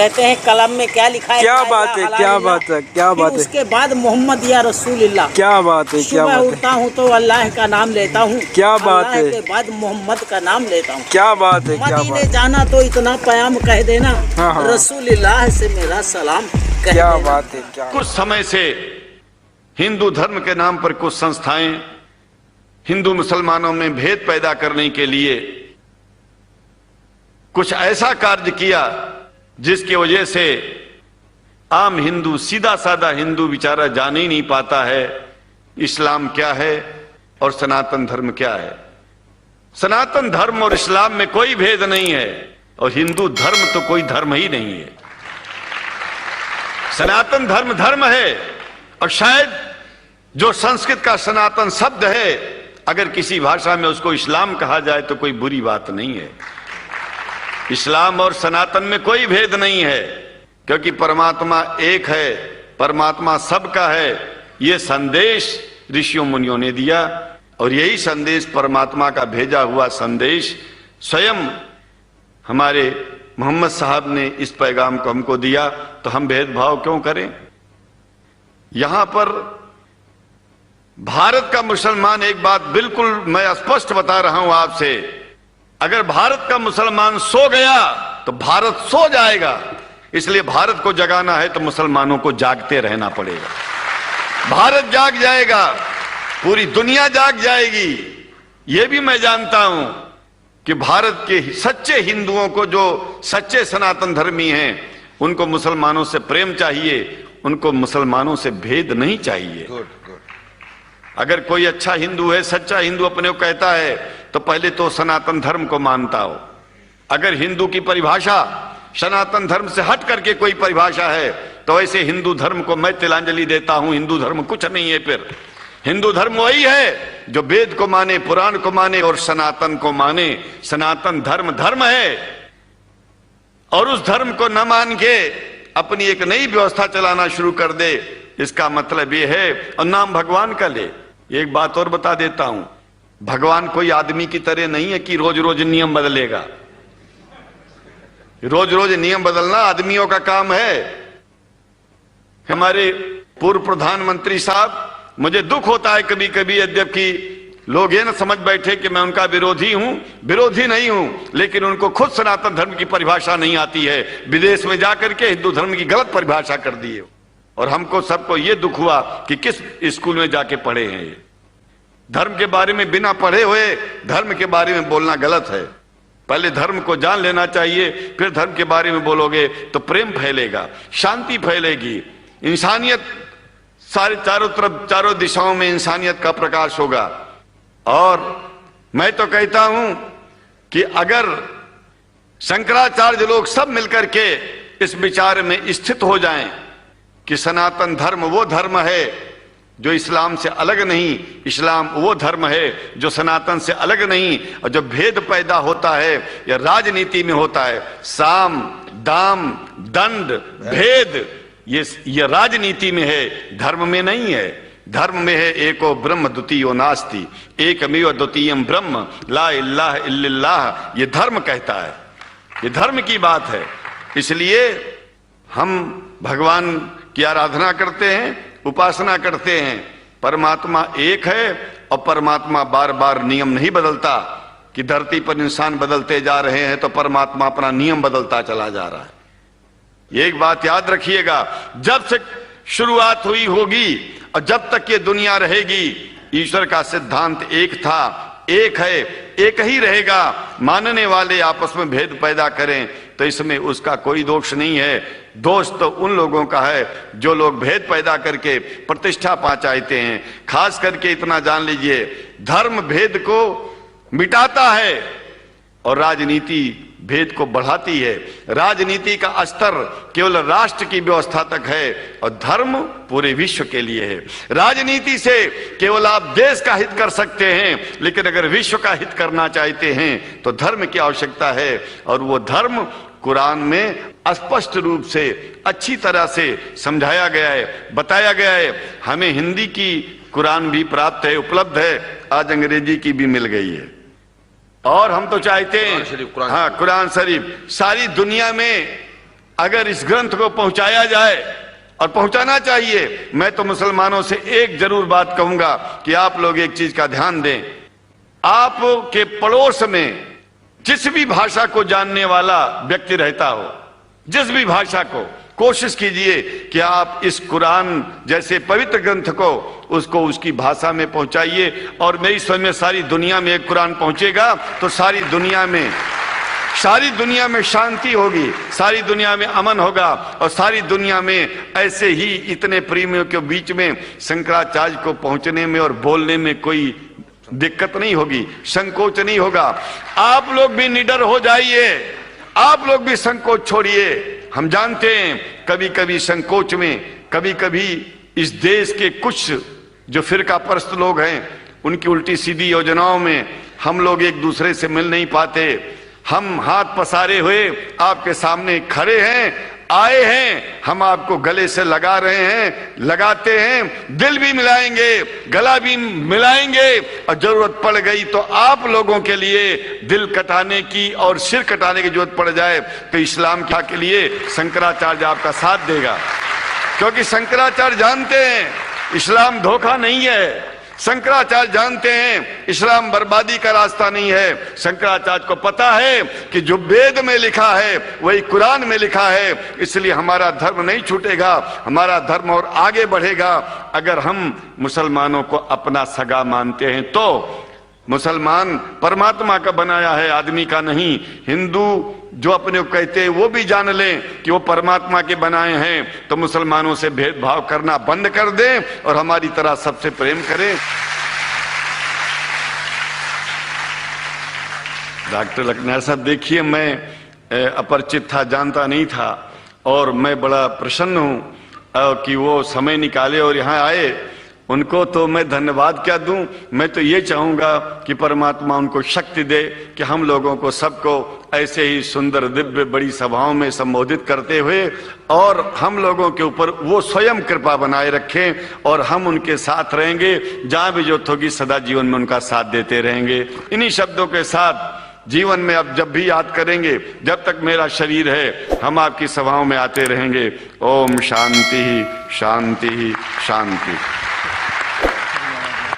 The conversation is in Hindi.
कहते हैं कलम में क्या लिखा है, क्या बात है, क्या बात है, क्या बात है। उसके बाद मोहम्मद या रसूलुल्लाह, क्या बात है, क्या सुबह बात है, उठता हूँ तो अल्लाह का नाम लेता हूँ, क्या बात है, के बाद मोहम्मद का नाम लेता हूँ। क्या बात है, क्या मदीने बात, जाना तो इतना प्याम कह देना, हाँ। रसूलुल्लाह से मेरा सलाम कह क्या देना। बात है, क्या कुछ समय से हिंदू धर्म के नाम पर कुछ संस्थाएं हिंदू मुसलमानों में भेद पैदा करने के लिए कुछ ऐसा कार्य किया जिसकी वजह से आम हिंदू, सीधा साधा हिंदू बेचारा जान ही नहीं पाता है इस्लाम क्या है और सनातन धर्म क्या है। सनातन धर्म और इस्लाम में कोई भेद नहीं है और हिंदू धर्म तो कोई धर्म ही नहीं है। सनातन धर्म धर्म है और शायद जो संस्कृत का सनातन शब्द है, अगर किसी भाषा में उसको इस्लाम कहा जाए तो कोई बुरी बात नहीं है। इस्लाम और सनातन में कोई भेद नहीं है, क्योंकि परमात्मा एक है, परमात्मा सबका है। यह संदेश ऋषियों मुनियों ने दिया और यही संदेश, परमात्मा का भेजा हुआ संदेश, स्वयं हमारे मोहम्मद साहब ने इस पैगाम को हमको दिया। तो हम भेदभाव क्यों करें? यहां पर भारत का मुसलमान, एक बात बिल्कुल मैं स्पष्ट बता रहा हूं आपसे, अगर भारत का मुसलमान सो गया तो भारत सो जाएगा। इसलिए भारत को जगाना है तो मुसलमानों को जागते रहना पड़ेगा। भारत जाग जाएगा, पूरी दुनिया जाग जाएगी। यह भी मैं जानता हूं कि भारत के सच्चे हिंदुओं को, जो सच्चे सनातन धर्मी हैं, उनको मुसलमानों से प्रेम चाहिए, उनको मुसलमानों से भेद नहीं चाहिए। अगर कोई अच्छा हिंदू है, सच्चा हिंदू अपने को कहता है, तो पहले तो सनातन धर्म को मानता हो। अगर हिंदू की परिभाषा सनातन धर्म से हट करके कोई परिभाषा है, तो ऐसे हिंदू धर्म को मैं तिलांजलि देता हूं। हिंदू धर्म कुछ नहीं है। फिर हिंदू धर्म वही है जो वेद को माने, पुराण को माने और सनातन को माने। सनातन धर्म धर्म है और उस धर्म को न मान के अपनी एक नई व्यवस्था चलाना शुरू कर दे, इसका मतलब यह है, और नाम भगवान का ले। एक बात और बता देता हूं, भगवान कोई आदमी की तरह नहीं है कि रोज रोज नियम बदलेगा। रोज रोज नियम बदलना आदमियों का काम है। हमारे पूर्व प्रधानमंत्री साहब, मुझे दुख होता है कभी कभी, यद्यपि लोग ये न समझ बैठे कि मैं उनका विरोधी हूं। विरोधी नहीं हूं, लेकिन उनको खुद सनातन धर्म की परिभाषा नहीं आती है। विदेश में जाकर के हिंदू धर्म की गलत परिभाषा कर दी है और हमको सबको ये दुख हुआ कि किस स्कूल में जाके पढ़े हैं। ये धर्म के बारे में बिना पढ़े हुए धर्म के बारे में बोलना गलत है। पहले धर्म को जान लेना चाहिए, फिर धर्म के बारे में बोलोगे तो प्रेम फैलेगा, शांति फैलेगी, इंसानियत सारे चारों तरफ, चारों दिशाओं में इंसानियत का प्रकाश होगा। और मैं तो कहता हूं कि अगर शंकराचार्य लोग सब मिलकर के इस विचार में स्थित हो जाएं कि सनातन धर्म वो धर्म है जो इस्लाम से अलग नहीं, इस्लाम वो धर्म है जो सनातन से अलग नहीं, और जो भेद पैदा होता है या राजनीति में होता है, साम दाम दंड भेद, ये राजनीति में है, धर्म में नहीं है। धर्म में है एको ब्रह्म द्वितीयो नास्ति, एकमेव द्वितीयम ब्रह्म ला इलाहा इल्लल्लाह। ये धर्म कहता है, ये धर्म की बात है। इसलिए हम भगवान की आराधना करते हैं, उपासना करते हैं। परमात्मा एक है और परमात्मा बार बार नियम नहीं बदलता कि धरती पर इंसान बदलते जा रहे हैं तो परमात्मा अपना नियम बदलता चला जा रहा है। ये एक बात याद रखिएगा, जब से शुरुआत हुई होगी और जब तक ये दुनिया रहेगी, ईश्वर का सिद्धांत एक था, एक है, एक ही रहेगा। मानने वाले आपस में भेद पैदा करें तो इसमें उसका कोई दोष नहीं है। दोष तो उन लोगों का है जो लोग भेद पैदा करके प्रतिष्ठा पा चाहते हैं। खास करके इतना जान लीजिए, धर्म भेद को मिटाता है और राजनीति भेद को बढ़ाती है। राजनीति का स्तर केवल राष्ट्र की व्यवस्था तक है और धर्म पूरे विश्व के लिए है। राजनीति से केवल आप देश का हित कर सकते हैं, लेकिन अगर विश्व का हित करना चाहते हैं तो धर्म की आवश्यकता है। और वो धर्म कुरान में स्पष्ट रूप से अच्छी तरह से समझाया गया है, बताया गया है। हमें हिंदी की कुरान भी प्राप्त है, उपलब्ध है, आज अंग्रेजी की भी मिल गई है। और हम तो चाहते हैं हाँ, कुरान शरीफ सारी दुनिया में अगर इस ग्रंथ को पहुंचाया जाए, और पहुंचाना चाहिए, मैं तो मुसलमानों से एक जरूर बात कहूंगा कि आप लोग एक चीज का ध्यान दें। आपके पड़ोस में जिस भी भाषा को जानने वाला व्यक्ति रहता हो, जिस भी भाषा को, कोशिश कीजिए कि आप इस कुरान जैसे पवित्र ग्रंथ को उसको उसकी भाषा में पहुंचाइए। और मेरी समझ में सारी दुनिया में एक कुरान पहुंचेगा तो सारी दुनिया में शांति होगी, सारी दुनिया में अमन होगा, और सारी दुनिया में ऐसे ही इतने प्रेमियों के बीच में शंकराचार्य को पहुंचने में और बोलने में कोई दिक्कत नहीं होगी, संकोच नहीं होगा। आप लोग भी निडर हो जाइए, आप लोग भी संकोच छोड़िए। हम जानते हैं कभी कभी संकोच में, कभी कभी इस देश के कुछ जो फिरका परस्त लोग हैं उनकी उल्टी सीधी योजनाओं में हम लोग एक दूसरे से मिल नहीं पाते। हम हाथ पसारे हुए आपके सामने खड़े हैं, आए हैं, हम आपको गले से लगा रहे हैं, लगाते हैं, दिल भी मिलाएंगे, गला भी मिलाएंगे, और जरूरत पड़ गई तो आप लोगों के लिए दिल कटाने की और सिर कटाने की जरूरत पड़ जाए तो इस्लाम के लिए शंकराचार्य आपका साथ देगा। क्योंकि शंकराचार्य जानते हैं इस्लाम धोखा नहीं है, शंकराचार्य जानते हैं इस्लाम बर्बादी का रास्ता नहीं है। शंकराचार्य को पता है कि जो वेद में लिखा है वही कुरान में लिखा है, इसलिए हमारा धर्म नहीं छूटेगा, हमारा धर्म और आगे बढ़ेगा। अगर हम मुसलमानों को अपना सगा मानते हैं तो मुसलमान परमात्मा का बनाया है, आदमी का नहीं। हिंदू जो अपने को कहते हैं वो भी जान लें कि वो परमात्मा के बनाए हैं, तो मुसलमानों से भेदभाव करना बंद कर दें और हमारी तरह सबसे प्रेम करें। डॉक्टर लखनऊ साहब, देखिए मैं अपरिचित था, जानता नहीं था, और मैं बड़ा प्रसन्न हूं कि वो समय निकाले और यहाँ आए। उनको तो मैं धन्यवाद क्या दूं, मैं तो ये चाहूंगा कि परमात्मा उनको शक्ति दे कि हम लोगों को सबको ऐसे ही सुंदर दिव्य बड़ी सभाओं में संबोधित करते हुए और हम लोगों के ऊपर वो स्वयं कृपा बनाए रखें, और हम उनके साथ रहेंगे जहां भी जरूरत होगी, सदा जीवन में उनका साथ देते रहेंगे। इन्हीं शब्दों के साथ जीवन में अब जब भी याद करेंगे, जब तक मेरा शरीर है, हम आपकी सभाओं में आते रहेंगे। ओम शांति शांति शांति।